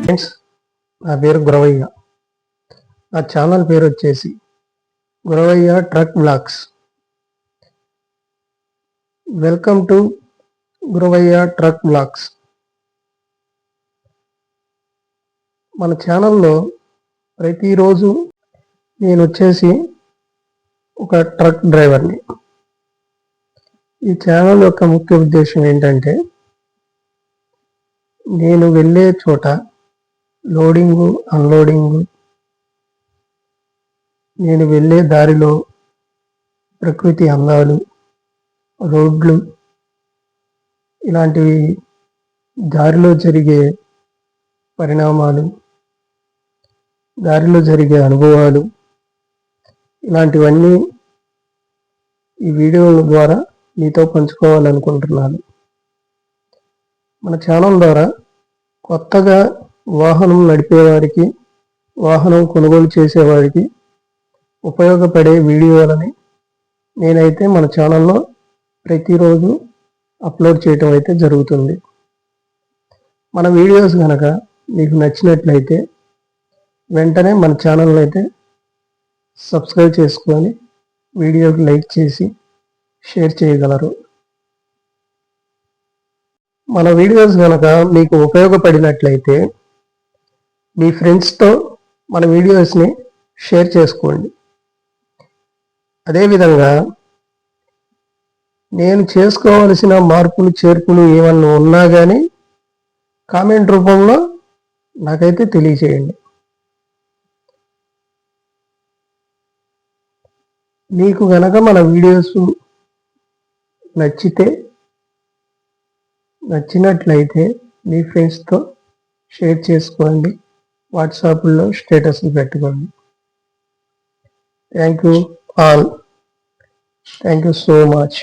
Friends, నా పేరు గురవయ్య. నా ఛానల్ పేరు వచ్చేసి Guravayya truck vlogs. Welcome to Guravayya truck vlogs. మన ఛానల్లో ప్రతిరోజు నేను వచ్చేసి ఒక ట్రక్ డ్రైవర్ని. ఈ ఛానల్ యొక్క ముఖ్య ఉద్దేశం ఏంటంటే, నేను వెళ్ళే చోట లోడింగు, అన్లోడింగు, నేను వెళ్ళే దారిలో ప్రకృతి అందాలు, రోడ్లు, ఇలాంటివి, దారిలో జరిగే పరిణామాలు, దారిలో జరిగే అనుభవాలు, ఇలాంటివన్నీ ఈ వీడియోల ద్వారా మీతో పంచుకోవాలనుకుంటున్నాను. మన ఛానల్ ద్వారా కొత్తగా వాహనం నడిపేవారికి, వాహనం కొనుగోలు చేసేవారికి ఉపయోగపడే వీడియోలని నేనైతే మన ఛానల్లో ప్రతిరోజు అప్లోడ్ చేయటం అయితే జరుగుతుంది. మన వీడియోస్ కనుక మీకు నచ్చినట్లయితే వెంటనే మన ఛానల్ని అయితే సబ్స్క్రైబ్ చేసుకొని వీడియోకి లైక్ చేసి షేర్ చేయగలరు. మన వీడియోస్ కనుక మీకు ఉపయోగపడినట్లయితే మీ ఫ్రెండ్స్తో మన వీడియోస్ని షేర్ చేసుకోండి. అదేవిధంగా నేను చేసుకోవలసిన మార్పులు చేర్పులు ఏమన్నా ఉన్నా కానీ కామెంట్ రూపంలో నాకైతే తెలియచేయండి. మీకు గనక మన వీడియోస్ నచ్చినట్లయితే మీ ఫ్రెండ్స్తో షేర్ చేసుకోండి, వాట్సాప్లో స్టేటస్లు పెట్టుకోండి. Thank you all. Thank you so much.